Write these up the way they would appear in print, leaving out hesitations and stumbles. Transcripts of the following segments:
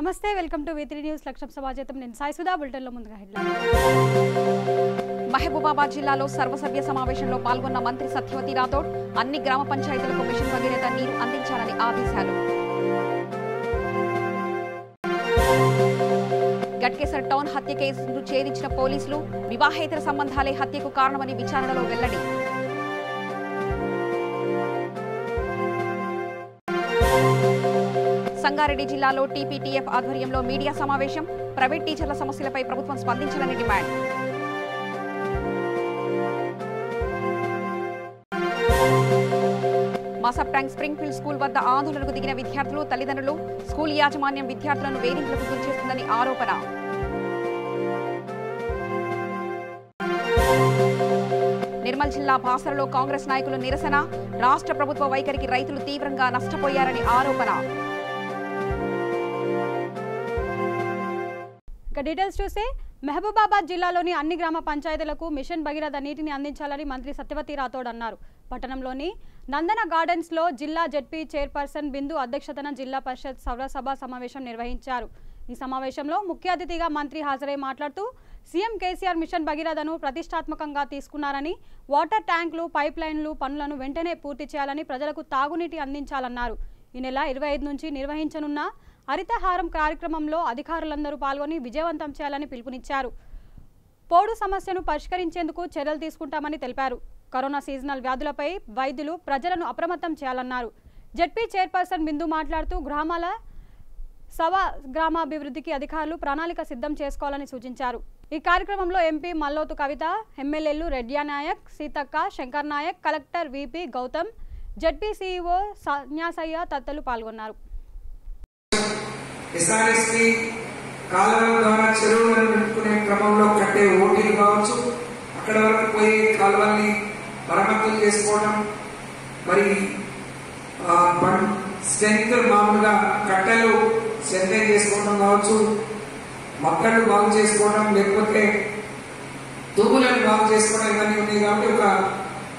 నమస్తే welcome to V3 news లక్ష్యం సమాజం నేను సాయి సుధా బులెటిన్ లో ముందుగా హెడ్లైన్ మహబూబాబాద్ జిల్లాలో సర్వసభ్య సమావేశంలో పాల్గొన్న మంత్రి సత్యవతి రాథోడ్ అన్ని గ్రామ పంచాయతీలకు మిషన్ భగీరథ నీరు అందించాలని ఆదేశాలు గట్కేసర్ టౌన్ హత్య కేసును ఛేదించిన పోలీసులు వివాహేతర సంబంధాలే హత్యకు కారణమని విచారణలో వెల్లడి సంగారెడ్డి జిల్లాలో టీపీటీఎఫ్ ఆధ్వర్యంలో మీడియా సమావేశం ప్రైవేట్ టీచర్ల సమస్యలపై ప్రభుత్వం స్పందించాలని demand మాసప్ tank spring field school వద్ద ఆందోళనకు దిగిన విద్యార్థులు తల్లిదండ్రులు స్కూల్ యాజమాన్యం విద్యార్థులను వేధింపులకు గురిచేస్తుందని ఆరోపణ నిర్మల్ జిల్లా బాసరలో కాంగ్రెస్ నాయకులు నిరసన రాష్ట్ర ప్రభుత్వ వైఖరికి రైతులు తీవ్రంగా నష్టపోయారని ఆరోపణ డీటెయిల్స్ చూస్తే మహబూబాబాద్ జిల్లాలోని అన్ని గ్రామ పంచాయతీలకు మిషన్ భగీరథ నీటిని అందించాలని మంత్రి సత్యవతి రాథోడ్ అన్నారు. పట్టణంలోని నందన గార్డెన్స్ లో జిల్లా జెడ్పీ చైర్పర్సన్ బిందు అధ్యక్షతన జిల్లా పరిషత్ సభ సమావేశం నిర్వహించారు. ఈ సమావేశంలో ముఖ్య అతిథిగా మంత్రి హాజరై మాట్లాడుతూ సీఎం కేసీఆర్ మిషన్ భగీరథను ప్రతిష్టాత్మకంగా తీసుకున్నారని, వాటర్ ట్యాంకులు పైప్ లైన్లు పనులను వెంటనే పూర్తి చేయాలని, ప్రజలకు తాగునీటి అందించాలన్నారు. ఈ నెల 25 నుంచి నిర్వహించనున్న హరితహారం కార్యక్రమంలో అధికారులందరూ పాల్గొని విజయవంతం చేయాలని పిలుపునిచ్చారు. పోడు సమస్యను పరిష్కరించేందుకు చర్యలు తీసుకుంటామని తెలిపారు. కరోనా సీజనల్ వ్యాధులపై వైద్యులు ప్రజలను అప్రమత్తం చేయాలన్నారు. జెడ్పీ చైర్పర్సన్ బిందు మాట్లాడుతూ గ్రామాభివృద్ధికి అధికారులు ప్రణాళిక సిద్ధం చేసుకోవాలని సూచించారు. ఈ కార్యక్రమంలో ఎంపీ మల్లోతు కవిత, ఎమ్మెల్యేలు Redya Naik, Seethakka, Shankar Naik, collector VP Gautham, ZP CEO Sanyasaiah తదితరులు పాల్గొన్నారు. ఎస్ఆర్ఎస్పీ కాలువల ద్వారా చెరువులను నింపుకునే క్రమంలో కట్టే ఓటీలు కావచ్చు, అక్కడ వరకు పోయి కాలువల్ని మరమ్మతులు చేసుకోవడం, మరి స్ట్రెంత్ మామూలుగా కట్టెలు స్ట్రెంత్ చేసుకోవడం కావచ్చు, మొక్కలు బాగు చేసుకోవడం, లేకపోతే తూములను బాగు చేసుకోవడం, ఇవన్నీ ఉన్నాయి. కాబట్టి ఒక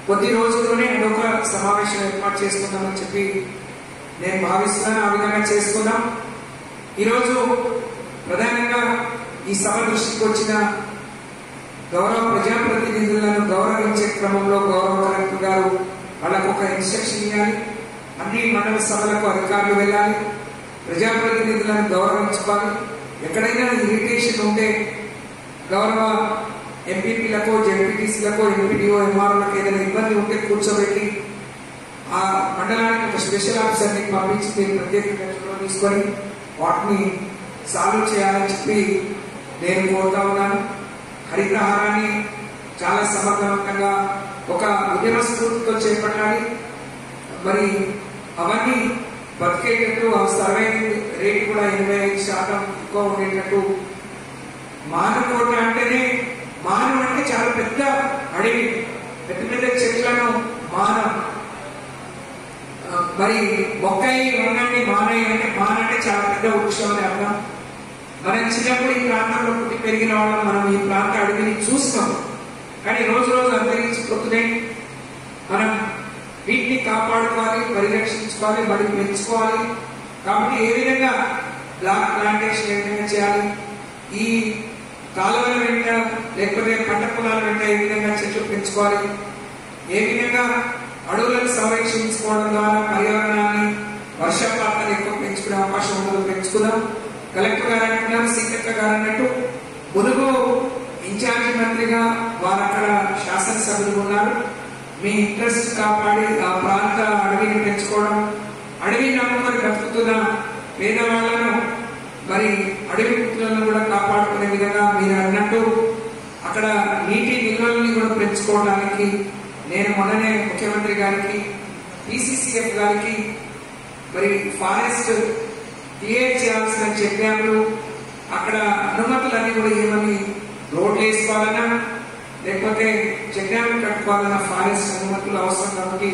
కొద్ది రోజుల్లోనే ఒక సమావేశం ఏర్పాటు చేసుకుందామని చెప్పి నేను భావిస్తున్నాను. ఆ విధంగా చేసుకుందాం. ఈరోజు ప్రధానంగా ఈ సభ దృష్టికి వచ్చిన గౌరవ ప్రజాప్రతినిధులను గౌరవించే క్రమంలో గౌరవ కలెక్టర్ గారు వాళ్ళకు ఒక ఇన్స్ట్రక్షన్ ఇవ్వాలి. అన్ని మండల సభలకు అధికారులు వెళ్ళాలి, ప్రజాప్రతినిధులను గౌరవించుకోవాలి. ఎక్కడైనా ఇరిటేషన్ ఉంటే గౌరవ ఎంపీపీలకు, జెడ్పీటీసీలకు, ఎంపీడీఓ, ఎంఆర్ఓలకు ఏదైనా ఇబ్బంది ఉంటే కూర్చోబెట్టి ఆ మండలానికి ఒక స్పెషల్ ఆఫీసర్ని పంపించి మీరు ప్రత్యేకంగా చొరవ తీసుకొని వాటిని సాల్వ్ చేయాలని చెప్పి నేను కోరుతా ఉన్నాను. హరితహారాన్ని చాలా సమర్థవంతంగా ఒక ఉద్యమ స్ఫూర్తితో చేపట్టాలి. మరి అవన్నీ బతికేటట్టు ఆ సర్వైవ్ రేట్ కూడా 85% ఎక్కువ ఉండేటట్టు. మానుకోట అంటేనే మాను అంటే చాలా పెద్ద అడవి, పెద్ద పెద్ద చెట్లను మానం, మరి మొక్కయి ఉండండి మానయ్య అంటే మానంటే చాలా పెద్ద వృక్షం అని అర్థం. మనం చిన్నప్పుడు ఈ ప్రాంతంలో పుట్టి పెరిగిన వాళ్ళం, మనం ఈ ప్రాంత అడవిని చూస్తాం. కానీ రోజు రోజు అంతరించిపోతున్నాయి. మనం వీటిని కాపాడుకోవాలి, పరిరక్షించుకోవాలి, మరి పెంచుకోవాలి. కాబట్టి ఏ విధంగా బ్లాక్ ప్లాంటేషన్ ఏ విధంగా చేయాలి, ఈ కాలువల వెంట లేకపోతే పంట పొలాల వెంట ఏ విధంగా చెట్లు పెంచుకోవాలి, ఏ విధంగా అడవులను సంరక్షించుకోవడం ద్వారా పర్యావరణాన్ని, వర్షపాతాన్ని ఎక్కువ పెంచుకునే అవకాశం ఉండదు, పెంచుకుందాం. కలెక్టర్ గారు అంటున్నారు, సీతక్క గారు అన్నట్టు మునుగు ఇన్ఛార్జి మంత్రిగా వారు అక్కడ శాసనసభ్యులు ఉన్నారు. మీ ఇంట్రెస్ట్ కాపాడి ఆ ప్రాంత అడవిని పెంచుకోవడం, అడవిని నమ్ముకొని బ్రతుకుతున్న పేదవాళ్లను, మరి అడవి పుత్రులను కూడా కాపాడుకునే విధంగా మీరు అన్నట్టు అక్కడ నీటి నిల్వల్ని కూడా పెంచుకోవడానికి నేను మొన్ననే ముఖ్యమంత్రి గారికి, పిసిసిఎఫ్ గారికి మరి ఫారెస్ట్ క్లియర్ చేయాల్సిన చెక్ డ్యాములు, అక్కడ అనుమతులన్నీ కూడా ఏమని రోడ్లు వేసుకోవాలన్నా లేకపోతే చెక్ డ్యాములు కట్టుకోవాలన్నా ఫారెస్ట్ అనుమతులు అవసరం కాబట్టి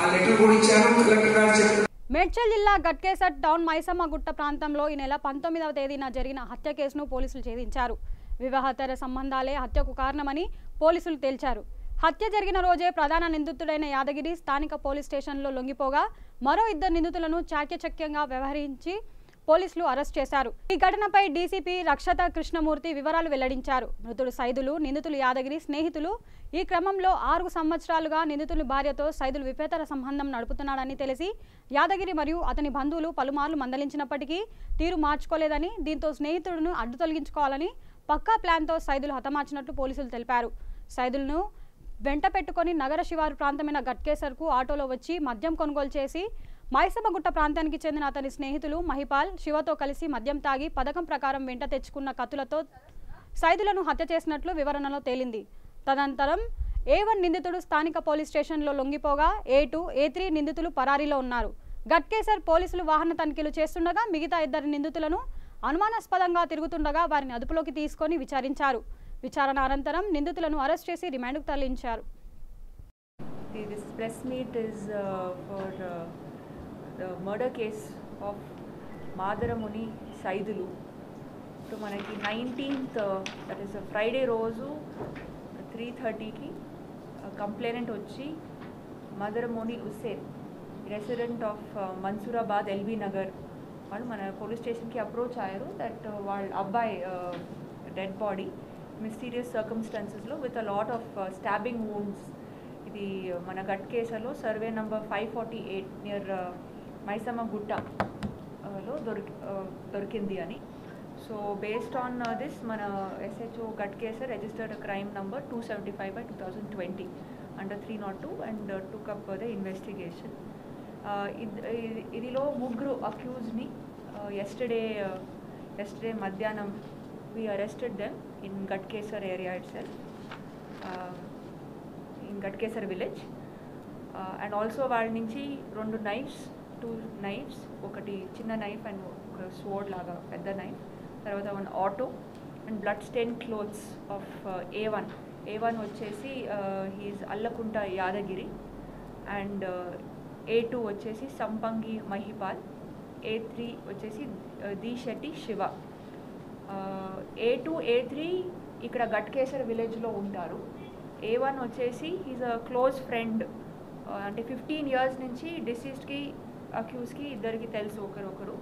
ఆ లెటర్ కూడా ఇచ్చారు. కలెక్టర్ గారు చెప్తారు. మేడ్చల్ జిల్లా గట్కేసర్ టౌన్ మైసమ్మగుట్ట ప్రాంతంలో ఈ నెల 19వ తేదీన జరిగిన హత్య కేసును పోలీసులు ఛేదించారు. వివాహేతర సంబంధాలే హత్యకు కారణమని పోలీసులు తేల్చారు. హత్య జరిగిన రోజే ప్రధాన నిందితుడైన యాదగిరి స్థానిక పోలీస్ స్టేషన్లో లొంగిపోగా మరో 2 నిందితులను చాకచక్యంగా వ్యవహరించి పోలీసులు అరెస్ట్ చేశారు. ఈ ఘటనపై డీసీపీ రక్షత కృష్ణమూర్తి వివరాలు వెల్లడించారు. మృతుడు సైదులు, నిందితులు యాదగిరి స్నేహితులు. ఈ క్రమంలో 6 సంవత్సరాలుగా నిందితుని భార్యతో సైదులు విపేతర సంబంధం నడుపుతున్నాడని తెలిసి యాదగిరి మరియు అతని బంధువులు పలుమార్లు మందలించినప్పటికీ తీరు మార్చుకోలేదని, దీంతో స్నేహితుడును అడ్డు తొలగించుకోవాలని పక్కా ప్లాన్తో సైదులు హతమార్చినట్లు పోలీసులు తెలిపారు. సైదులను వెంట పెట్టుకుని నగర శివారు ప్రాంతమైన గట్కేసర్కు ఆటోలో వచ్చి మద్యం కొనుగోలు చేసి మైసమ్మగుట్ట ప్రాంతానికి చెందిన అతని స్నేహితులు మహిపాల్, శివతో కలిసి మద్యం తాగి పథకం ప్రకారం వెంట తెచ్చుకున్న కత్తులతో సైదులను హత్య చేసినట్లు వివరణలో తేలింది. తదనంతరం A1 నిందితుడు స్థానిక పోలీస్ స్టేషన్లో లొంగిపోగా A2, A3 నిందితులు పరారీలో ఉన్నారు. గట్కేసర్ పోలీసులు వాహన తనిఖీలు చేస్తుండగా మిగతా 2 నిందితులను అనుమానాస్పదంగా తిరుగుతుండగా వారిని అదుపులోకి తీసుకొని విచారించారు. విచారణ అనంతరం నిందితులను అరెస్ట్ చేసి రిమాండ్కు తరలించారు. This press meet is for the murder case of Madaramuni Saidulu. So manaki 19th that is a Friday రోజు 3:30కి కంప్లైనెంట్ వచ్చి Madaramoni Hussain resident of Mansoorabad LB Nagar వాళ్ళు మన పోలీస్ స్టేషన్కి అప్రోచ్ అయ్యారు దట్ వాళ్ళ అబ్బాయి డెడ్ బాడీ మిస్టీరియస్ సర్కమ్స్టాన్సెస్లో with a lot of stabbing wounds. ఇది మన గట్కేసర్లో సర్వే నంబర్ 548 నియర్ మైసమ్మగుట్టలో దొరికింది అని. సో బేస్డ్ ఆన్ దిస్ మన SHO Ghatkesar registered crime number 275/2020 under 302 and took up the investigation. ఇదిలో ముగ్గురు అక్యూజ్ని yesterday మధ్యాహ్నం we arrested them in Gatkesar area itself, in Gatkesar village, and also వాళ్ళ నుంచి 2 knives, ఒకటి చిన్న నైఫ్ అండ్ ఒక స్వోర్డ్ లాగా పెద్ద నైఫ్, తర్వాత 1 auto and blood strain clothes of A1 వచ్చేసి హీఈస్ అల్లకుంట యాదగిరి, అండ్ A2 వచ్చేసి సంపంగి మహిపాల్, A3 వచ్చేసి దీశెట్టి శివ. A2, A3 ఇక్కడ గట్కేసర్ విలేజ్లో ఉంటారు. A1 వచ్చేసి హీజ్ అ క్లోజ్ ఫ్రెండ్, అంటే 15 years నుంచి డిసీజ్డ్కి అక్యూజ్కి ఇద్దరికి తెలుసు ఒకరొకరు.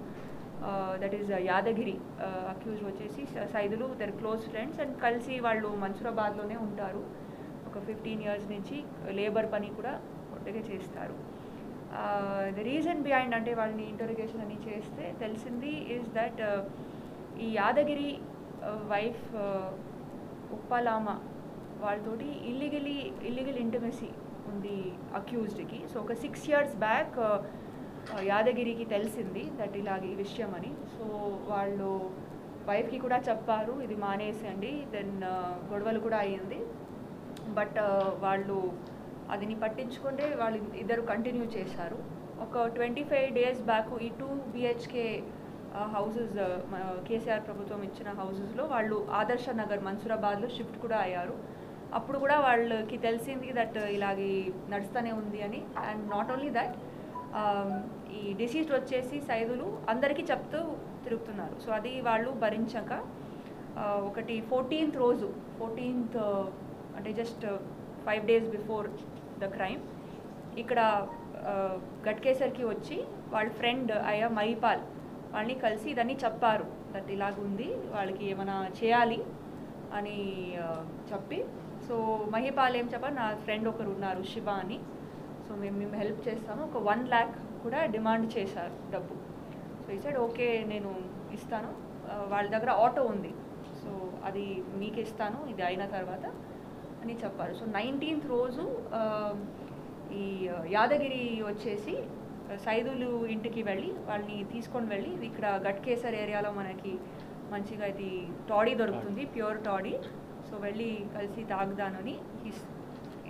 దట్ ఈస్ యాదగిరి అక్యూజ్ వచ్చేసి Saidulu, their close friends and కలిసి వాళ్ళు మన్సూరాబాద్లోనే ఉంటారు. ఒక 15 years నుంచి లేబర్ పని కూడా ఒట్టగా చేస్తారు. ద రీజన్ బిహైండ్ అంటే వాళ్ళని ఇంటరోగేషన్ అని చేస్తే తెలిసింది ఈజ్ దట్ ఈ యాదగిరి వైఫ్ ఉప్పలామ వాళ్ళతోటి ఇల్లీగల్ ఇంటిమసీ ఉంది అక్యూజ్డ్కి. సో ఒక 6 years బ్యాక్ యాదగిరికి తెలిసింది దట్ ఇలాగ ఈ విషయం అని. సో వాళ్ళు వైఫ్కి కూడా చెప్పారు ఇది మానేసండి. దెన్ గొడవలు కూడా అయ్యింది, బట్ వాళ్ళు అదిని పట్టించుకుంటే వాళ్ళు ఇద్దరు కంటిన్యూ చేశారు. ఒక 25 days బ్యాక్ ఈ 2 BHK హౌసెస్ కేసీఆర్ ప్రభుత్వం ఇచ్చిన హౌసెస్లో వాళ్ళు ఆదర్శ నగర్ మన్సూరాబాద్లో షిఫ్ట్ కూడా అయ్యారు. అప్పుడు కూడా వాళ్ళకి తెలిసింది దట్ ఇలాగే నడుస్తూనే ఉంది అని. అండ్ నాట్ ఓన్లీ దట్, ఈ డిసీజ్ వచ్చేసి సైదులు అందరికీ చెప్తూ తిరుగుతున్నారు. సో అది వాళ్ళు భరించక ఒకటి 14th అంటే just 5 days before the crime ఇక్కడ గట్కేసర్కి వచ్చి వాళ్ళ ఫ్రెండ్ అయ్యా మహిపాల్ వాళ్ళని కలిసి ఇదన్నీ చెప్పారు దట్ ఇలాగుంది వాళ్ళకి ఏమైనా చేయాలి అని చెప్పి. సో మహిపాల్ ఏం చెప్పారు, నా ఫ్రెండ్ ఒకరు ఉన్నారు శివ అని, సో మేము హెల్ప్ చేస్తాము, ఒక 1 lakh కూడా డిమాండ్ చేశారు డబ్బు. సో ఈ సైడ్ ఓకే నేను ఇస్తాను, వాళ్ళ దగ్గర ఆటో ఉంది సో అది మీకు ఇస్తాను ఇది అయిన తర్వాత అని చెప్పారు. సో 19th రోజు ఈ యాదగిరి వచ్చేసి సైదులు ఇంటికి వెళ్ళి వాళ్ళని తీసుకొని వెళ్ళి ఇక్కడ గట్కేసర్ ఏరియాలో మనకి మంచిగా ఇది టాడీ దొరుకుతుంది, ప్యూర్ టాడీ. సో వెళ్ళి కలిసి తాగుదానని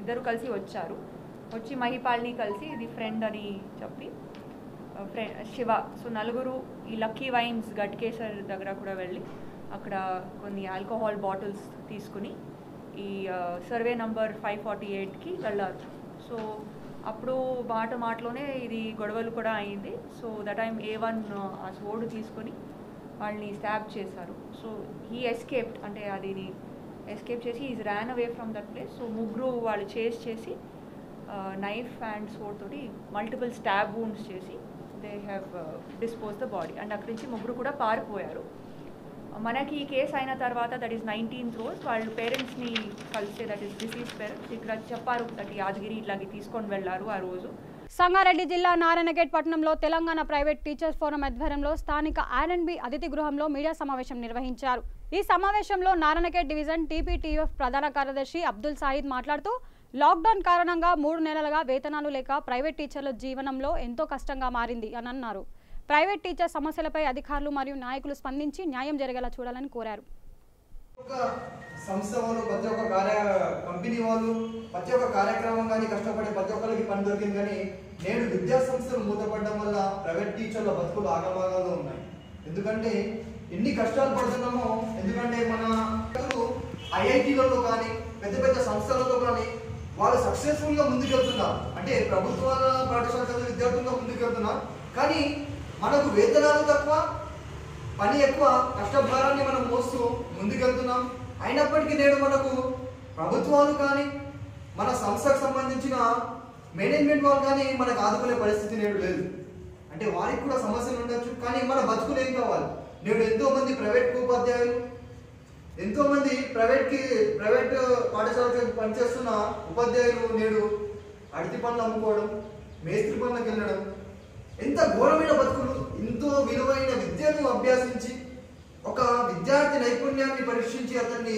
ఇద్దరు కలిసి వచ్చారు. వచ్చి మహిపాల్ని కలిసి ఇది ఫ్రెండ్ అని చెప్పి శివ. సో నలుగురు ఈ లక్కీ వైన్స్ గట్కేసర్ దగ్గర కూడా వెళ్ళి అక్కడ కొన్ని ఆల్కహాల్ బాటిల్స్ తీసుకుని ఈ సర్వే నంబర్ 548కి వెళ్ళారు. సో అప్పుడు మాటలోనే ఇది గొడవలు కూడా అయింది. సో దట్ టైం A1 ఆ స్వోర్డ్ తీసుకొని వాళ్ళని స్టాబ్ చేశారు. సో హీ ఎస్కేప్డ్, అంటే అది ఎస్కేప్ చేసి is Ryan away from that place. So ముగ్గురు వాళ్ళు చేసి నైఫ్ అండ్ స్వోర్డ్ తోటి మల్టిపుల్ స్టాబ్ వూండ్స్ చేసి they have dispose the body and అక్కడి నుంచి ముగ్గురు కూడా పారిపోయారు. మనకి ఈ కేసు అయిన తర్వాత దట్ ఈస్ 19th రోజు వాళ్ళు పేరెంట్స్ని కలిస్తే, దట్ ఈస్ డిసీజ్ పేరెంట్స్ ఇక్కడ చెప్పారు దట్ యాదగిరి ఇట్లాగే తీసుకొని వెళ్ళారు ఆ రోజు. సంగారెడ్డి జిల్లా నారాయణగేట్ పట్టణంలో తెలంగాణ ప్రైవేట్ టీచర్స్ ఫోరం ఆధ్వర్యంలో స్థానిక R&B అతిథి గృహంలో మీడియా సమావేశం నిర్వహించారు. ఈ సమావేశంలో నారాయణగేట్ డివిజన్ TPTF ప్రధాన కార్యదర్శి అబ్దుల్ సాయిద్ మాట్లాడుతూ లాక్డౌన్ కారణంగా 3 నెలలుగా వేతనాలు లేక ప్రైవేట్ టీచర్ల జీవనంలో ఎంతో కష్టంగా మారింది అని అన్నారు. ప్రైవేట్ టీచర్ సమస్యలపై అధికారులు మరియు నాయకులు స్పందించి న్యాయం జరిగేలా చూడాలని కోరారు. సంస్థ వాళ్ళు ప్రతి ఒక్క కంపెనీ వాళ్ళు ప్రతి ఒక్క కార్యక్రమం కానీ కష్టపడి ప్రతి ఒక్కరికి పని దొరికింది. కానీ నేడు విద్యా సంస్థలు మూతపడడం వల్ల ప్రైవేట్ టీచర్ల బతుకులు ఆగమాగాల్లో ఉన్నాయి. ఎందుకంటే ఎన్ని కష్టాలు పడుతున్నామో, ఎందుకంటే మన IITలలో కానీ పెద్ద పెద్ద సంస్థలలో కానీ వాళ్ళు సక్సెస్ఫుల్గా ముందుకెళ్తున్నారు. అంటే ప్రభుత్వ పాఠశాల చదివే విద్యార్థులుగా ముందుకెళ్తున్నారు. కానీ మనకు వేతనాలు తక్కువ, పని ఎక్కువ, కష్టభారాన్ని మనం మోస్తూ ముందుకెళ్తున్నాం. అయినప్పటికీ నేడు మనకు ప్రభుత్వాలు కానీ మన సంస్థకు సంబంధించిన మేనేజ్మెంట్ వాళ్ళు కానీ మనకు ఆదుకునే పరిస్థితి నేడు లేదు. అంటే వారికి కూడా సమస్యలు ఉండొచ్చు, కానీ మన బతుకులు ఏం కావాలి? నేడు ఎంతో మంది ప్రైవేట్ ఉపాధ్యాయులు, ఎంతో మంది ప్రైవేట్ పాఠశాలకు పనిచేస్తున్న ఉపాధ్యాయులు నేడు అడితి పనులు అమ్ముకోవడం, మేస్త్రి పనులకు వెళ్ళడం, ఎంత ఘోరమైన బతుకులు. ఎంతో విలువైన విద్యను అభ్యాసించి ఒక విద్యార్థి నైపుణ్యాన్ని పరీక్షించి అతన్ని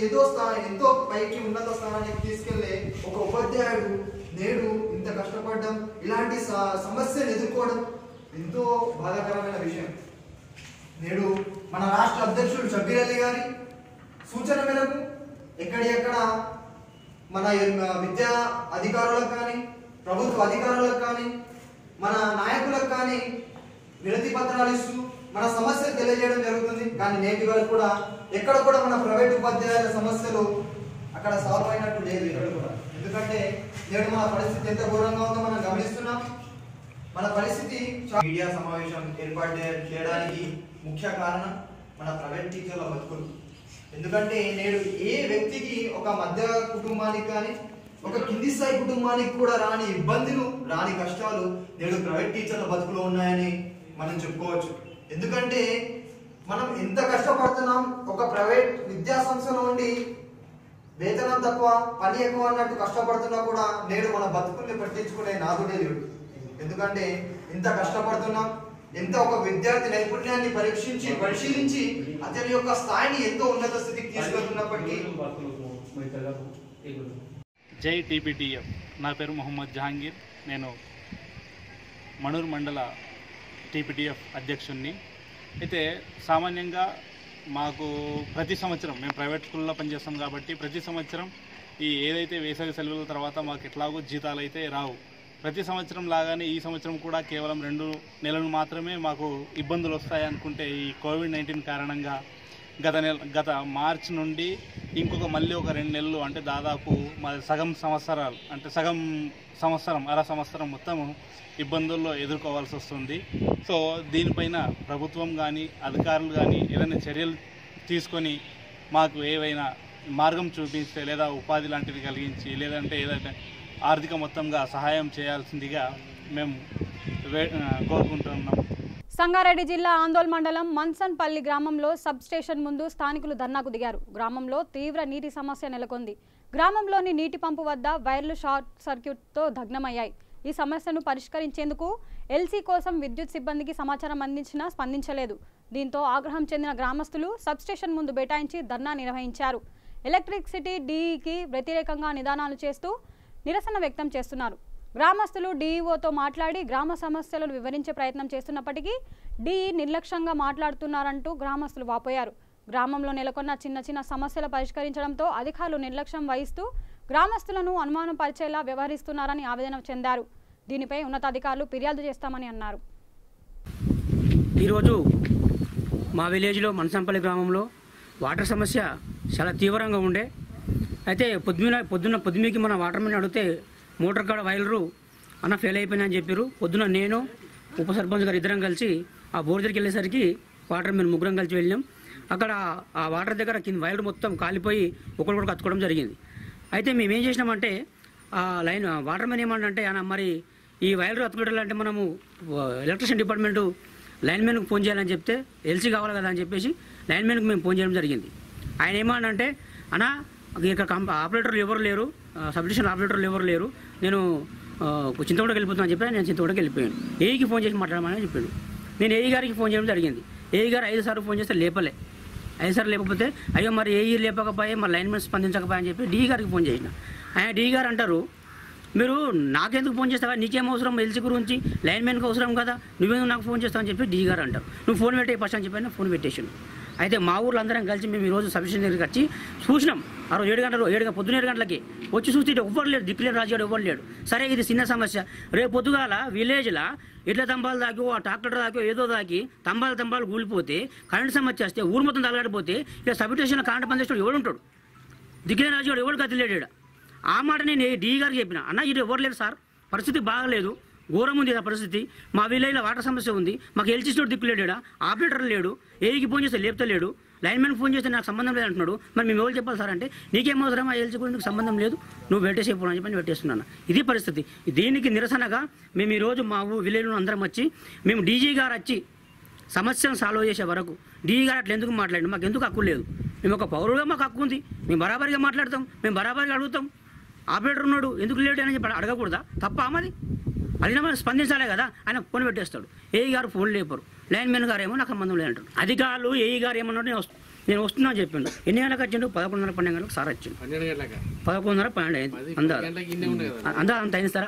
ఎంతో పైకి ఉన్నత స్థానానికి తీసుకెళ్లే ఒక ఉపాధ్యాయుడు నేడు ఇంత కష్టపడడం, ఇలాంటి సమస్యను ఎదుర్కోవడం ఎంతో బాధాకరమైన విషయం. నేడు మన రాష్ట్ర అధ్యక్షుడు షబ్బీర్ అలీ గారి సూచన మేరకు ఎక్కడ మన విద్యా అధికారులకు కానీ ప్రభుత్వ అధికారులకు కానీ మన నాయకులకు కానీ వినతి పత్రాలు ఇస్తూ మన సమస్యలు తెలియజేయడం జరుగుతుంది. కానీ నేటి వరకు కూడా ఎక్కడ కూడా మన ప్రైవేట్ ఉపాధ్యాయుల సమస్యలు అక్కడ సాల్వ్ అయినట్టు లేదు ఎక్కడ కూడా. ఎందుకంటే నేడు మన పరిస్థితి ఎంత ఘోరంగా ఉందో మనం గమనిస్తున్నాం. మన పరిస్థితి మీడియా సమావేశం ఏర్పాటు చేయడానికి ముఖ్య కారణం మన ప్రైవేట్ టీచర్ల బతుకులు. ఎందుకంటే నేడు ఏ వ్యక్తికి ఒక మధ్య కుటుంబానికి కానీ ఒక కింది స్థాయి కుటుంబానికి కూడా రాని ఇబ్బందులు, రాని కష్టాలు నేడు ప్రైవేట్ టీచర్ల బతుకులో ఉన్నాయని మనం చెప్పుకోవచ్చు. ఎందుకంటే మనం ఎంత కష్టపడుతున్నాం, ఒక ప్రైవేట్ విద్యా సంస్థలో ఉండి వేతనం తక్కువ, పని ఎక్కువ అన్నట్టు కష్టపడుతున్నా కూడా నేడు మన బతుకుల్ని పట్టించుకునే నాదుడే లేడు. ఎందుకంటే ఇంత కష్టపడుతున్నాం, ఎంత ఒక విద్యార్థి నైపుణ్యాన్ని పరిశీలించి అతని యొక్క స్థాయిని ఎంతో ఉన్నత స్థితికి తీసుకెళ్తున్నప్పటికీ. జై TPTF. నా పేరు మొహమ్మద్ జహాంగీర్. నేను మణూరు మండల TPTF అధ్యక్షుడిని. అయితే సామాన్యంగా మాకు ప్రతి సంవత్సరం మేము ప్రైవేట్ స్కూల్లో పనిచేస్తాం కాబట్టి ప్రతి సంవత్సరం ఏదైతే వేసవి సెలవుల తర్వాత మాకు ఎట్లాగో జీతాలు అయితే రావు. ప్రతి సంవత్సరం లాగానే ఈ సంవత్సరం కూడా కేవలం 2 నెలలు మాత్రమే మాకు ఇబ్బందులు వస్తాయి అనుకుంటే ఈ కోవిడ్-19 కారణంగా గత మార్చి నుండి ఇంకొక మళ్ళీ ఒక 2 నెలలు, అంటే దాదాపు మా సగం సంవత్సరం అర సంవత్సరం మొత్తం ఇబ్బందుల్లో ఎదుర్కోవాల్సి వస్తుంది. సో దీనిపైన ప్రభుత్వం కానీ అధికారులు కానీ ఏదైనా చర్యలు తీసుకొని మాకు ఏవైనా మార్గం చూపిస్తే, లేదా ఉపాధి లాంటిది కలిగించి, లేదంటే ఏదైనా ఆర్థిక మొత్తంగా సహాయం చేయాల్సిందిగా మేము కోరుకుంటున్నాం. సంగారెడ్డి జిల్లా ఆందోళ్ మండలం మన్సన్పల్లి గ్రామంలో సబ్ స్టేషన్ ముందు స్థానికులు ధర్నాకు దిగారు. గ్రామంలో తీవ్ర నీటి సమస్య నెలకొంది. గ్రామంలోని నీటి పంపు వద్ద వైర్లు షార్ట్ సర్క్యూట్తో దగ్నమయ్యాయి. ఈ సమస్యను పరిష్కరించేందుకు LC కోసం విద్యుత్ సిబ్బందికి సమాచారం అందించినా స్పందించలేదు. దీంతో ఆగ్రహం చెందిన గ్రామస్తులు సబ్ స్టేషన్ ముందు బైఠాయించి ధర్నా నిర్వహించారు. ఎలక్ట్రిసిటీ DEకి వ్యతిరేకంగా నిదానాలు చేస్తూ నిరసన వ్యక్తం చేస్తున్నారు. గ్రామస్తులు DEOతో మాట్లాడి గ్రామ సమస్యలను వివరించే ప్రయత్నం చేస్తున్నప్పటికీ DE నిర్లక్ష్యంగా మాట్లాడుతున్నారంటూ గ్రామస్తులు వాపోయారు. గ్రామంలో నెలకొన్న చిన్న సమస్యలు పరిష్కరించడంతో అధికారులు నిర్లక్ష్యం వహిస్తూ గ్రామస్తులను అనుమానం పరిచేలా వ్యవహరిస్తున్నారని ఆవేదన చెందారు. దీనిపై ఉన్నతాధికారులు ఫిర్యాదు చేస్తామని అన్నారు. ఈరోజు మా విలేజ్లో మన్సంపల్లి గ్రామంలో వాటర్ సమస్య చాలా తీవ్రంగా ఉండే. అయితే పొద్దున్నకి మన వాటర్ మ్యాన్ అడిగితే మోటార్ కాడ వైర్లు అన్న ఫెయిల్ అయిపోయినాయని చెప్పారు. పొద్దున నేను ఉప సర్పంచ్ గారు ఇద్దరం కలిసి ఆ బోర్ దగ్గరికి వెళ్ళేసరికి వాటర్ మ్యాన్ ముగ్గురం కలిసి వెళ్ళాం. అక్కడ ఆ వాటర్ దగ్గర కింద వైర్లు మొత్తం కాలిపోయి ఒకరికొకరు కత్తుకోవడం జరిగింది. అయితే మేము ఏం చేసినామంటే ఆ వాటర్ మ్యాన్ ఏమంటే అన్న మరి ఈ వైర్లు అతుకుపెట్టాలంటే మనము ఎలక్ట్రిసిటీ డిపార్ట్మెంటు లైన్మెన్కి ఫోన్ చేయాలని చెప్తే ఎల్సీ కావాలి కదా అని చెప్పేసి లైన్మెన్కి మేము ఫోన్ చేయడం జరిగింది. ఆయన ఏమనంటే అన్న ఇక్కడ ఆపరేటర్లు ఎవరు లేరు, సబ్స్టేషన్ ఆపరేటర్లు ఎవరు లేరు, నేను చింతగూడకి వెళ్ళిపోతున్నాను చెప్పి నేను చింతగూడకి వెళ్ళిపోయాను. ఏఈకి ఫోన్ చేసి మాట్లాడమని చెప్పాడు. నేను ఏఈ గారికి ఫోన్ చేయడం జరిగింది. ఏఈ గారు 5 సార్లు ఫోన్ చేస్తే లేపలే. 5 సార్లు లేకపోతే అయ్యో మరి ఏఈ లేపకపోయే మరి లైన్మెన్ స్పందించకపోయా అని చెప్పి డీ గారికి ఫోన్ చేసిన. ఆయన డీ గారు అంటారు, మీరు నాకెందుకు ఫోన్ చేస్తావా, నీకేం అవసరం, ఎల్సీ గురించి లైన్మెన్కి అవసరం కదా, నువ్వేందుకు నాకు ఫోన్ చేస్తావు అని చెప్పి డీ గారు అంటారు. నువ్వు ఫోన్ పెట్టే ఫస్ట్ అని చెప్పి ఫోన్ పెట్టేసాను. అయితే మా ఊర్లో అందరం కలిసి మేము ఈరోజు సబ్స్టేషన్ దగ్గరికి వచ్చి చూసినాం. ఆ రోజు 7 పొద్దున్న 7 గంటలకి వచ్చి చూస్తే ఎవ్వరు లేడు, దిక్కులేడు, రాజుగాడు ఎవ్వరు లేడు. సరే ఇది చిన్న సమస్య, రేపు పొద్దుగాల విలేజ్లో ఇట్లా తంబాలు దాకి ట్రాక్టర్ దాకి ఏదో దాకి తంబాలు కూలిపోతే కరెంట్ సమస్య వస్తే ఊరు మొత్తం తగలడిపోతే ఇక సబ్స్టేషన్లో కరెంట్ పనిచేస్తాడు ఎవడు ఉంటాడు, దిక్కులేని రాజుగాడు ఎవడు గతిలేడు. ఆ మాట నేను డీ గారికి చెప్పిన, అన్న ఇది ఎవరు లేదు సార్, పరిస్థితి బాగలేదు, ఘోరం ఉంది ఆ పరిస్థితి, మా విలేజ్లో వాటర్ సమస్య ఉంది, మాకు ఎల్సీ స్టోర్ దిక్కులేడా, ఆపరేటర్ లేడు, ఏఈకి ఫోన్ చేస్తే లేపుతలేడు, లైన్మెన్ ఫోన్ చేస్తే నాకు సంబంధం లేదు అంటున్నాడు, మరి మేము ఎవరు చెప్పాలి సార్ అంటే నీకేం అవసరం, ఆ ఎల్సీ గురించి సంబంధం లేదు, నువ్వు పెట్టేసేపోవడం అని చెప్పి పెట్టేస్తున్నాను. ఇది పరిస్థితి. దీనికి నిరసనగా మేము ఈరోజు మా విలేజ్లో అందరం వచ్చి మేము డీజీ గారు వచ్చి సమస్యను సాల్వ్ చేసే వరకు డీ గారు అట్లా ఎందుకు మాట్లాడండి, మాకు ఎందుకు హక్కు లేదు, మేము ఒక పౌరులుగా మాకు హక్కు ఉంది, మేము బరాబరిగా మాట్లాడతాం, మేము బరాబరిగా అడుగుతాం. ఆపరేటర్ ఉన్నాడు ఎందుకు లేట్ అని చెప్పి అడగకూడదా, తప్ప అమ్మది, అది మనం స్పందించాలే కదా. ఆయన ఫోన్ పెట్టేస్తాడు, ఏఈ గారు ఫోన్ లేపరు, లైన్మెన్ గారు ఏమో నాకు సంబంధం లేదంటాడు. అధికారులు ఏఈ గారు ఏమన్నాడు, నేను వస్తున్నా అని చెప్పిండు. ఎన్ని గంటలకు వచ్చిండు, 11:30 12 గంటలకు సార్ వచ్చిండు. 11:30 12 అయింది అంతా అంత అయింది సార్.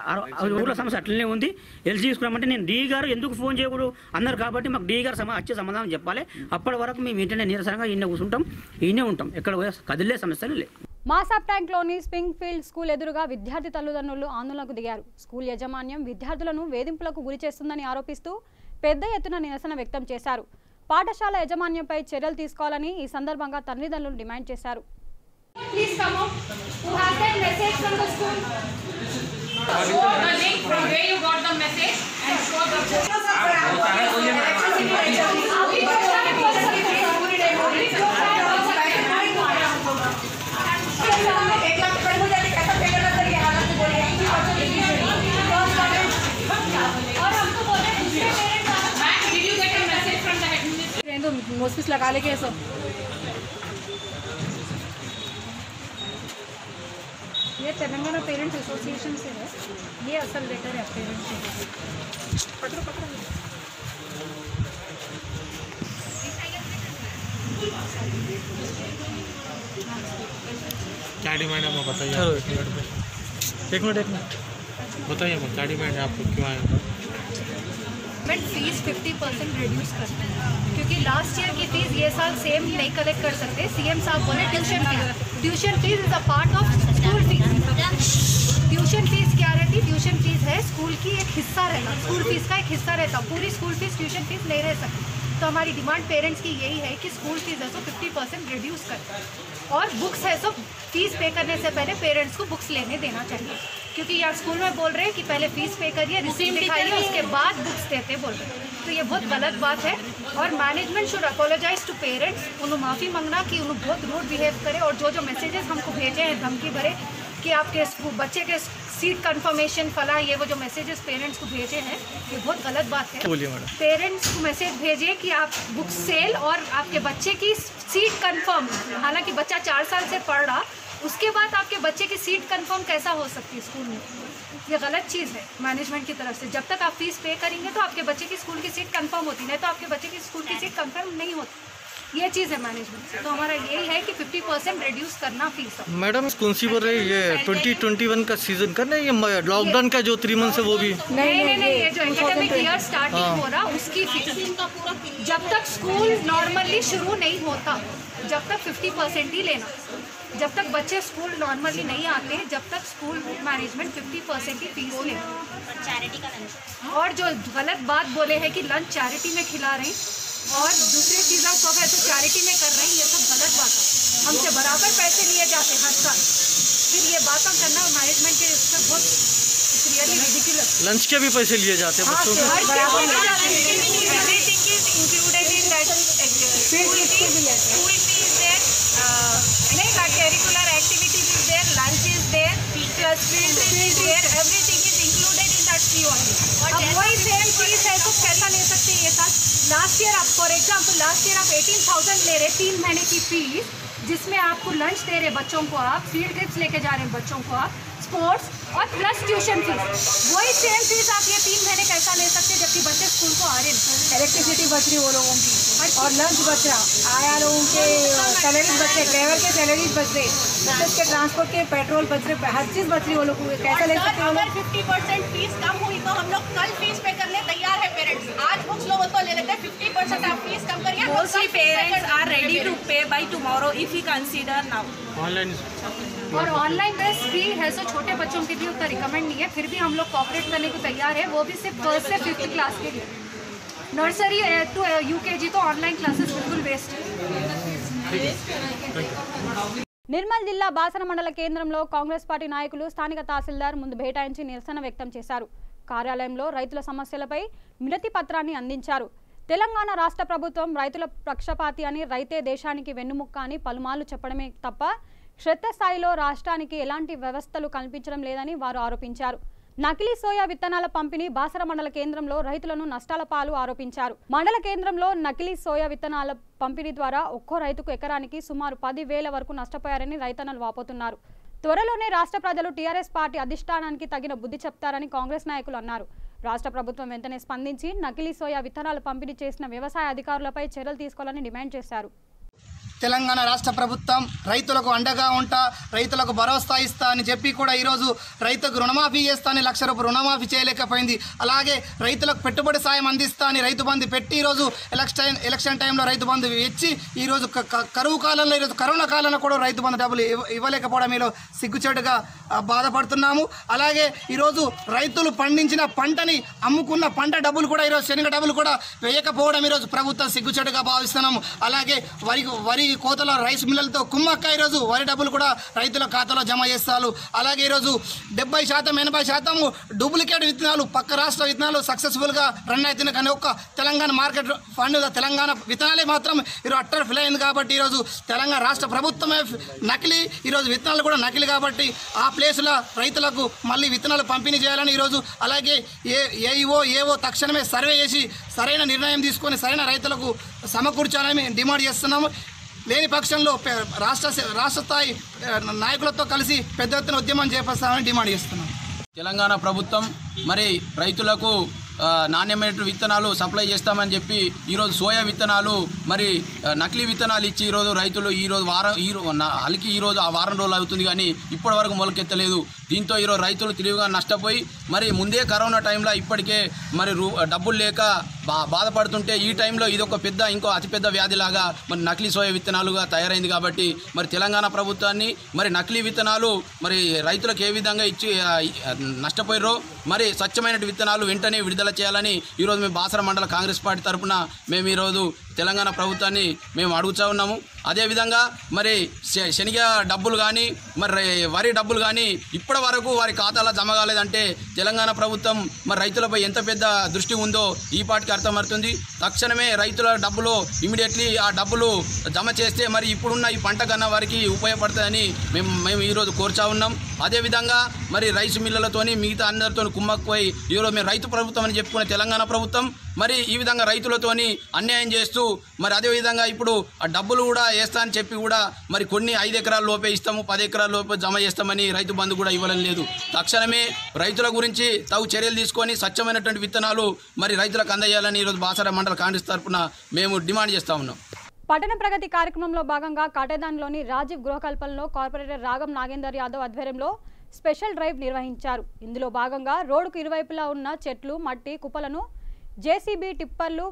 ఊళ్ళో సమస్య అట్లనే ఉంది. ఎల్సీ తీసుకున్నామంటే నేను డీ గారు ఎందుకు ఫోన్ చేయకూడదు అన్నారు కాబట్టి మాకు డీ గారు వచ్చే సమాధానం చెప్పాలి. అప్పటి వరకు మేము ఇంటనే నీరసంగా ఈయన కూర్చుంటాం, ఈయనే ఉంటాం, ఎక్కడ కదిలే సమస్యలు లేవు. మాసాప్ ట్యాంక్లోని స్ప్రింగ్ ఫీల్డ్ స్కూల్ ఎదురుగా విద్యార్థి తల్లిదండ్రులు ఆందోళనకు దిగారు. స్కూల్ యాజమాన్యం విద్యార్థులను వేధింపులకు గురి చేస్తుందని ఆరోపిస్తూ పెద్ద ఎత్తున నిరసన వ్యక్తం చేశారు. పాఠశాల యాజమాన్యంపై చర్యలు తీసుకోవాలని ఈ సందర్భంగా తల్లిదండ్రులు డిమాండ్ చేశారు. नोटिस लगा लेंगे सब। ये तेलंगाना पेरेंट्स एसोसिएशन से है, ये असल लेटर है पेरेंट्स से। पकड़ो पकड़ो। क्या डिमांड है बताइए। एक मिनट बताइए क्या डिमांड है आपको, क्यों आए? फीस 50% रिड्यूस करते हैं क्योंकि लास्ट ईयर की फीस ये साल सेम नहीं कलेक्ट कर सकते। सीएम साहब बोले tuition fees is a part of school fees. Tuition fees क्या रहती? ट्यूशन फीस है स्कूल की एक हिस्सा रहता, स्कूल फीस का एक हिस्सा रहता, पूरी स्कूल फीस ट्यूशन फीस नहीं रह सकती। तो हमारी डिमांड पेरेंट्स की यही है कि स्कूल फीस है तो 50% रिड्यूस करें, और बुक्स है तो फीस पे करने से पहले पेरेंट्स को बुक्स लेने देना चाहिए, क्योंकि यार स्कूल में बोल रहे हैं कि पहले फीस पे करिए, रिसीप्ट दिखाइए, उसके बाद बुक्स देते बोल रहे हैं। तो ये बहुत गलत बात है और management should apologize to parents. उन्होंने माफ़ी मांगना कि उन्होंने बहुत रूड बिहेव करे, और जो मैसेजेस हमको भेजे हैं धमकी भरे कि आपके बच्चे के सीट कंफर्मेशन फला, ये वो जो मैसेजेस पेरेंट्स को भेजे हैं ये बहुत गलत बात है। पेरेंट्स को मैसेज भेजिए कि आप बुक सेल और आपके बच्चे की सीट कंफर्म, हालांकि बच्चा 4 साल से पढ़ रहा, उसके बाद आपके बच्चे की सीट कंफर्म कैसा हो सकती है स्कूल में? ये गलत चीज़ है मैनेजमेंट की तरफ से। जब तक आप फीस पे करेंगे तो आपके बच्चे की स्कूल की सीट कंफर्म होती, नहीं तो आपके बच्चे की स्कूल की सीट कंफर्म नहीं होती। ये चीज़ है मैनेजमेंट से। तो हमारा यही है कि 50% रिड्यूस करना फीस। मैडम कौन सी बोल रही है, ये 2021 का सीजन करना है, ये लॉकडाउन का जो 3 मंथ है वो भी नहीं, ये जो एकेडमिक ईयर स्टार्टिंग हो रहा उसकी फीस, जब तक स्कूल नॉर्मली शुरू नहीं होता जब तक 50% ही लेना। जब तक बच्चे स्कूल नॉर्मली नहीं आते जब तक स्कूल मैनेजमेंट 50% ही फीस ले। और जो गलत बात बोले हैं कि लंच चैरिटी में खिला रहे हैं और दूसरी चीज़ें सब है तो चैरिटी में कर रहे हैं, ये सब गलत बात है। हमसे बराबर पैसे लिए जाते हर साल, फिर ये बातें करना मैनेजमेंट के इससे बहुत रियली रिडिकुलस। लंच के भी पैसे लिए जाते हैं बच्चों के। Everything is included in that school fees there, curricular activities is there, lunch is there, plus field trip is there, everything is included in that free होंगे। अब वही सेम फीस है तो कैसा ले सकते हैं ये साल? लास्ट ईयर आप फॉर एग्जाम्पल लास्ट ईयर आप 18,000 ले रहे 3 महीने की फीस, जिसमें आपको लंच दे रहे बच्चों को, आप फील्ड ट्रिप्स लेके जा रहे हैं बच्चों को, आप स्पोर्ट्स और प्लस ट्यूशन फीस। वही सेम फीस आप ये 3 महीने कैसा ले सकते हैं जबकि बच्चे स्कूल को आ रहे हैं? इलेक्ट्रिसिटी बच रही वो लोगों की और लंच बच रहा, आया लोगों के सैलरीज बच रहे, ड्राइवर के सैलरीज बच रहे, बसेस के ट्रांसपोर्ट के पेट्रोल बच रहे, हर चीज़ बच रही वो लोगों को। कैसा ले सकते हैं? अगर 50% फीस कम हुई तो हम लोग कल फीस पे करने तैयार है पेरेंट्स। आज बुक्स लोग तो ले लेते हैं 50% आप फीस कम करिए। Mostly parents are ready to pay by tomorrow if we consider now. Online और ऑनलाइन बेस भी है सो छोटे बच्चों के लिए उतना रिकमेंड नहीं है, फिर भी हम लोग कॉपरेट करने को तैयार है, वो भी सिर्फ 1st से 5th क्लास के लिए। नर्सरी टू UKG तो ऑनलाइन क्लासेस बिल्कुल वेस्ट है। నిర్మల్ జిల్లా బాసర మండల కేంద్రంలో కాంగ్రెస్ పార్టీ నాయకులు స్థానిక తహసీల్దార్ ముందు బైఠాయించి నిరసన వ్యక్తం చేశారు. కార్యాలయంలో రైతుల సమస్యలపై వినతి పత్రాన్ని అందించారు. తెలంగాణ రాష్ట్ర ప్రభుత్వం రైతుల పక్షపాతి అని, రైతే దేశానికి వెన్నుముక్క అని పలుమార్లు చెప్పడమే తప్ప క్షేత్రస్థాయిలో రాష్ట్రానికి ఎలాంటి వ్యవస్థలు కల్పించడం లేదని వారు ఆరోపించారు. నకిలీ సోయా విత్తనాల పంపిణీ బాసర మండల కేంద్రంలో రైతులను నష్టాల పాలు ఆరోపించారు. మండల కేంద్రంలో నకిలీ సోయా విత్తనాల పంపిణీ ద్వారా ఒక్కో రైతుకు ఎకరానికి సుమారు 10,000 వరకు నష్టపోయారని రైతన్నలు వాపోతున్నారు. త్వరలోనే రాష్ట్ర ప్రజలు టీఆర్ఎస్ పార్టీ అధిష్టానానికి తగిన బుద్ధి చెప్తారని కాంగ్రెస్ నాయకులు అన్నారు. రాష్ట్ర ప్రభుత్వం వెంటనే స్పందించి నకిలీ సోయా విత్తనాలు పంపిణీ చేసిన వ్యవసాయ అధికారులపై చర్యలు తీసుకోవాలని డిమాండ్ చేశారు. తెలంగాణ రాష్ట్ర ప్రభుత్వం రైతులకు అండగా ఉంటా, రైతులకు భరోసా ఇస్తా అని చెప్పి కూడా ఈరోజు రైతుకు రుణమాఫీ చేస్తా అని 1,00,000 రూపాయలు రుణమాఫీ చేయలేకపోయింది. అలాగే రైతులకు పెట్టుబడి సాయం అందిస్తా అని రైతు బంధు పెట్టి ఈరోజు ఎలక్షన్ టైంలో రైతు బంధు ఇచ్చి ఈరోజు కరువు కాలంలో, ఈరోజు కరోనా కాలంలో కూడా రైతు బంధు డబ్బులు ఇవ్వలేకపోవడం ఈరోజు సిగ్గుచేటుగా బాధపడుతున్నాము. అలాగే ఈరోజు రైతులు పండించిన పంటని అమ్ముకున్న పంట డబ్బులు కూడా ఈరోజు శనగ డబ్బులు కూడా వేయకపోవడం ఈరోజు ప్రభుత్వం సిగ్గుచేటుగా భావిస్తున్నాము. అలాగే వరి కోతల రైస్ మిల్లలతో కుమ్మక్క ఈరోజు వరి డబ్బులు కూడా రైతుల ఖాతాలో జమ చేస్తారు. అలాగే ఈరోజు 70% 80% డూప్లికేట్ విత్తనాలు, పక్క రాష్ట్ర విత్తనాలు సక్సెస్ఫుల్గా రన్ అవుతున్నాయి. కానీ ఒక్క తెలంగాణ మార్కెట్ ఫండ్ తెలంగాణ విత్తనాలే మాత్రం ఈరోజు అట్టర్ ఫిల్ అయింది. కాబట్టి ఈరోజు తెలంగాణ రాష్ట్ర ప్రభుత్వమే నకిలీ, ఈరోజు విత్తనాలు కూడా నకిలీ. కాబట్టి ఆ ప్లేస్లో రైతులకు మళ్ళీ విత్తనాలు పంపిణీ చేయాలని ఈరోజు, అలాగే ఏవో తక్షణమే సర్వే చేసి సరైన నిర్ణయం తీసుకొని సరైన రైతులకు సమకూర్చాలని డిమాండ్ చేస్తున్నాము. లేని పక్షంలో రాష్ట్ర స్థాయి నాయకులతో కలిసి పెద్ద ఎత్తున ఉద్యమం చేపట్టాలని డిమాండ్ చేస్తున్నాం. తెలంగాణ ప్రభుత్వం మరి రైతులకు నాణ్యమైన విత్తనాలు సప్లై చేస్తామని చెప్పి ఈరోజు సోయా విత్తనాలు మరి నకిలీ విత్తనాలు ఇచ్చి ఈరోజు రైతులు అలికి ఈరోజు ఆ వారం రోజులు అవుతుంది కానీ ఇప్పటి వరకు మొలకెత్తలేదు. దీంతో ఈరోజు రైతులు తెలివిగా నష్టపోయి మరి ముందే కరోనా టైంలో ఇప్పటికే మరి డబ్బులు లేక బాధపడుతుంటే ఈ టైంలో ఇదొక ఇంకో అతిపెద్ద వ్యాధిలాగా మరి నకిలీ సోయా విత్తనాలుగా తయారైంది. కాబట్టి మరి తెలంగాణ ప్రభుత్వాన్ని మరి నకిలీ విత్తనాలు మరి రైతులకు ఏ విధంగా ఇచ్చి నష్టపోయారో మరి స్వచ్ఛమైన విత్తనాలు వెంటనే విడుదల చేయాలని ఈరోజు మేము బాసర మండల కాంగ్రెస్ పార్టీ తరఫున మేము ఈరోజు తెలంగాణ ప్రభుత్వాన్ని మేము అడుగుతూ ఉన్నాము. అదేవిధంగా మరి శనగ డబ్బులు కానీ మరి వరి డబ్బులు కానీ ఇప్పటి వరకు వారి ఖాతాలో జమ కాలేదంటే తెలంగాణ ప్రభుత్వం మరి రైతులపై ఎంత పెద్ద దృష్టి ఉందో ఈ పాటికి అర్థమవుతుంది. తక్షణమే రైతుల డబ్బులు ఇమీడియట్లీ ఆ డబ్బులు జమ చేస్తే మరి ఇప్పుడున్న ఈ పంట కన్నా వారికి ఉపయోగపడుతుందని మేము ఈరోజు కోరుచా ఉన్నాం. అదేవిధంగా మరి రైస్ మిల్లలతోని మిగతా అందరితో కుమ్మక్కుపోయి ఈరోజు మేము రైతు ప్రభుత్వం అని చెప్పుకునే తెలంగాణ ప్రభుత్వం మరి ఈ విధంగా రైతులతోని అన్యాయం చేస్తూ మరి అదేవిధంగా ఇప్పుడు ఆ డబ్బులు కూడా వేస్తా అని చెప్పి కూడా మరి కొన్ని 5 ఎకరాల లోపే ఇస్తాము, 10 ఎకరాల లోపే జమ చేస్తామని రైతు బంధు కూడా ఇవ్వడం లేదు. తక్షణమే రైతుల గురించి తగు చర్యలు తీసుకొని స్వచ్ఛమైనటువంటి విత్తనాలు మరి రైతులకు అందజేయాలని ఈరోజు బాసర మండల కాంగ్రెస్ తరఫున మేము డిమాండ్ చేస్తూ ఉన్నాం. పట్టణ ప్రగతి కార్యక్రమంలో భాగంగా కాటేదాన్లోని రాజీవ్ గృహకల్పనలో కార్పొరేటర్ రాగం నాగేందర్ యాదవ్ ఆధ్వర్యంలో స్పెషల్ డ్రైవ్ నిర్వహించారు. ఇందులో భాగంగా రోడ్డుకు ఇరువైపులా ఉన్న చెట్లు, మట్టి కుప్పలను జేసీబీ టిప్పర్లు,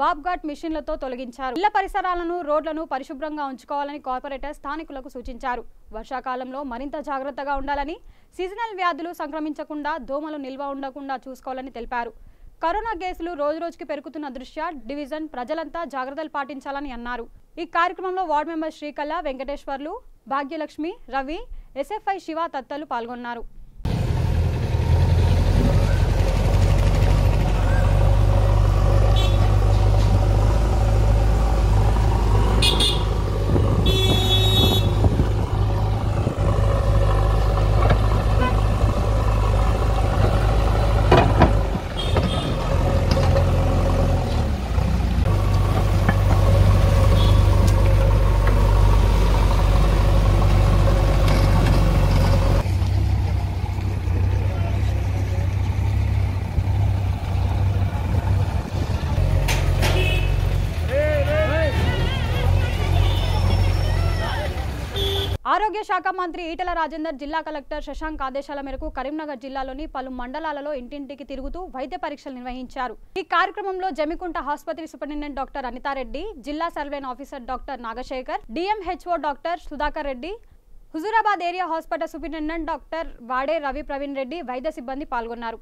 బాబ్ఘాట్ మిషన్లతో తొలగించారు. ఇళ్ల పరిసరాలను, రోడ్లను పరిశుభ్రంగా ఉంచుకోవాలని కార్పొరేటర్ స్థానికులకు సూచించారు. వర్షాకాలంలో మరింత జాగ్రత్తగా ఉండాలని, సీజనల్ వ్యాధులు సంక్రమించకుండా, దోమలు నిల్వ ఉండకుండా చూసుకోవాలని తెలిపారు. కరోనా కేసులు రోజురోజుకి పెరుగుతున్న దృష్ట్యా డివిజన్ ప్రజలంతా జాగ్రత్తలు పాటించాలని అన్నారు. ఈ కార్యక్రమంలో ward member Srikala, Venkateswarlu, Bhagyalakshmi, Ravi, SFI Shiva తదితరులు పాల్గొన్నారు. ఆరోగ్య శాఖ మంత్రి ఈటెల రాజేందర్ జిల్లా కలెక్టర్ శశాంక్ ఆదేశాల మేరకు కరీంనగర్ జిల్లాలోని పలు మండలాలలో ఇంటింటికి తిరుగుతూ వైద్య పరీక్షలు నిర్వహించారు. ఈ కార్యక్రమంలో జమికుంట ఆసుపత్రి సూపరింటెండెంట్ డాక్టర్ అనితారెడ్డి, జిల్లా సర్వేన్ officer doctor Nagasekhar, DMHO doctor Sudhakar Reddy, Huzurabad area hospital superintendent doctor వాడే రవి ప్రవీణ్ రెడ్డి వైద్య సిబ్బంది పాల్గొన్నారు.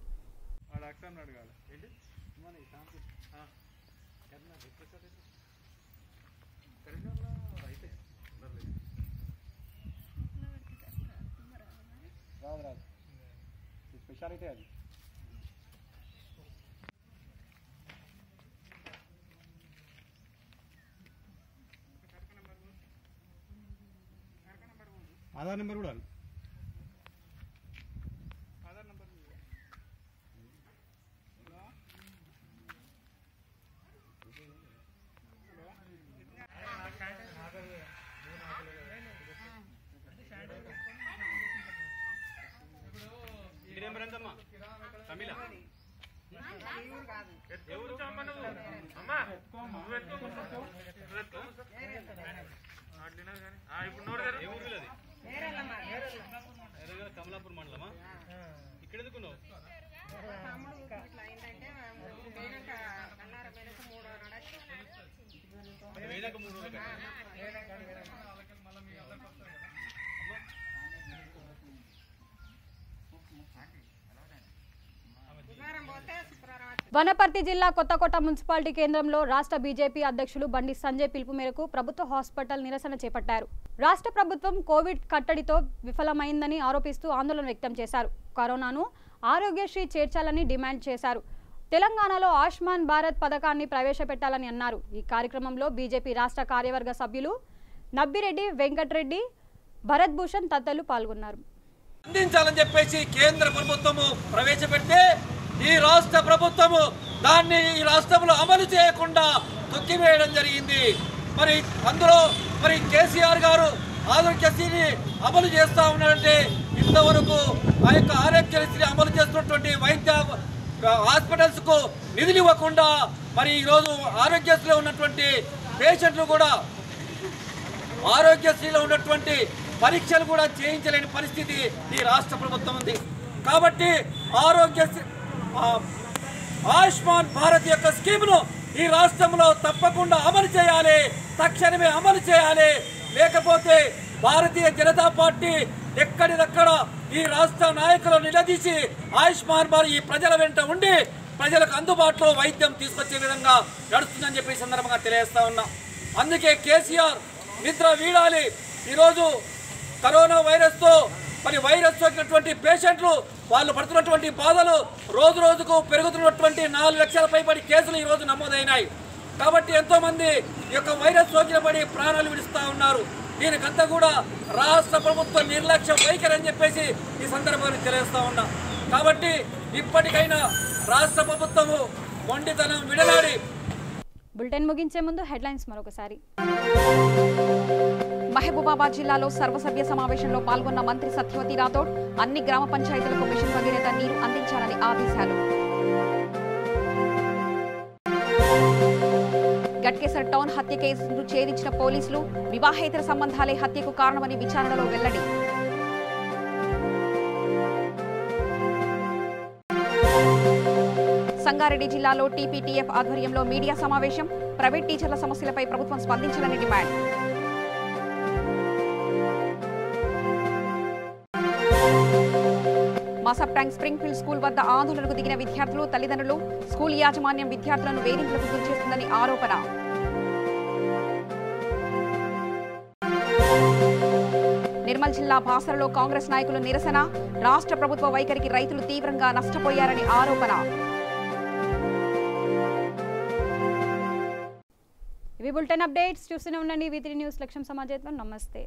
స్పెషాలిటీ అది. ఆధార్ నెంబర్ కూడా కమలాపూర్ మండలమా? ఇక్కడ ఎందుకున్నావు? వనపర్తి జిల్లా కొత్తకోట మున్సిపాలిటీ కేంద్రంలో రాష్ట్ర బీజేపీ అధ్యక్షులు బండి సంజయ్ పిలుపు మేరకు ప్రభుత్వ హాస్పిటల్ నిరసన చేపట్టారు. రాష్ట్ర ప్రభుత్వం కోవిడ్ కట్టడితో విఫలమైందని ఆరోపిస్తూ ఆందోళన వ్యక్తం చేశారు. కరోనాను ఆరోగ్యశ్రీ చేర్చాలని డిమాండ్ చేశారు. తెలంగాణలో ఆయుష్మాన్ భారత్ పథకాన్ని ప్రవేశపెట్టాలని అన్నారు. ఈ కార్యక్రమంలో బీజేపీ రాష్ట్ర కార్యవర్గ సభ్యులు నబ్బిరెడ్డి, వెంకటరెడ్డి, భరత్ భూషణ్ తదితరులు పాల్గొన్నారు. అందించాలని చెప్పేసి కేంద్ర ప్రభుత్వము ప్రవేశపెడితే ఈ రాష్ట్ర ప్రభుత్వము దాన్ని ఈ రాష్ట్రంలో అమలు చేయకుండా తొక్కివేయడం జరిగింది. మరి అందులో మరి కేసీఆర్ గారు ఆరోగ్యశ్రీని అమలు చేస్తూ ఉన్నారంటే ఇంతవరకు ఆ యొక్క ఆరోగ్యశ్రీ అమలు చేస్తున్నటువంటి వైద్య హాస్పిటల్స్కు నిధులు ఇవ్వకుండా మరి ఈరోజు ఆరోగ్యశ్రీలో ఉన్నటువంటి పేషెంట్లు కూడా ఆరోగ్యశ్రీలో ఉన్నటువంటి పరీక్షలు కూడా చేయించలేని పరిస్థితి ఈ రాష్ట్ర ప్రభుత్వం ఉంది. కాబట్టి ఆరోగ్యశ్రీ ఆయుష్మాన్ భారత్ యొక్క స్కీమ్ను ఈ రాష్ట్రంలో తప్పకుండా అమలు చేయాలి, తక్షణమే అమలు చేయాలి. లేకపోతే భారతీయ జనతా పార్టీ ఎక్కడిదక్కడ ఈ రాష్ట్ర నాయకులు నిలదీసి ఆయుష్మాన్ భారత్ ఈ ప్రజల వెంట ఉండి ప్రజలకు అందుబాటులో వైద్యం తీసుకొచ్చే విధంగా నడుస్తుందని చెప్పి సందర్భంగా తెలియజేస్తా ఉన్నా. అందుకే కేసీఆర్ నిద్ర వీడాలి. ఈరోజు కరోనా వైరస్తో మరి వైరస్ సోకినటువంటి పేషెంట్లు వాళ్ళు పడుతున్నటువంటి బాధలు రోజు రోజుకు పెరుగుతున్నటువంటి 4 లక్షల పైబడి కేసులు ఈరోజు నమోదైనాయి. కాబట్టి ఎంతోమంది ఈ యొక్క వైరస్ సోకిన పడి ప్రాణాలు విడుస్తూ ఉన్నారు. దీనికంతా కూడా రాష్ట్ర ప్రభుత్వ నిర్లక్ష్యం వైఖరి అని చెప్పేసి ఈ సందర్భంగా తెలియజేస్తా ఉన్నా. కాబట్టి ఇప్పటికైనా రాష్ట్ర ప్రభుత్వము మొండితనం విడనాడి. బులెటిన్ ముగించే ముందు హెడ్లైన్స్ మరొకసారి. మహబూబాబాద్ జిల్లాలో సర్వసభ్య సమావేశంలో పాల్గొన్న మంత్రి సత్యవతి రాథోడ్ అన్ని గ్రామ పంచాయతీలకు మిషన్ భగీరథ నీరు అందించాలని ఆదేశాలు. గట్కేసర్ టౌన్ హత్య కేసును ఛేదించిన పోలీసులు వివాహేతర సంబంధాలే హత్యకు కారణమని విచారణలో వెల్లడి. సంగారెడ్డి జిల్లాలో టీపీటీఎఫ్ ఆధ్వర్యంలో మీడియా సమావేశం. ప్రైవేట్ టీచర్ల సమస్యలపై ప్రభుత్వం స్పందించాలని demand. మాసప్ tank spring field school వద్ద ఆందోళనకు దిగిన విద్యార్థులు, తల్లిదండ్రులు. స్కూల్ యాజమాన్యం విద్యార్థులను వేధింపులకు గురిచేస్తుందని ఆరోపణ. నిర్మల్ జిల్లా బాసరలో కాంగ్రెస్ నాయకులు నిరసన. రాష్ట్ర ప్రభుత్వ వైఖరికి రైతులు తీవ్రంగా నష్టపోయారని ఆరోపణ. ఇవి బులెటిన్ అప్డేట్స్. చూస్తూనే ఉండండి V3 న్యూస్. లక్ష్యం సమాజంతో. నమస్తే.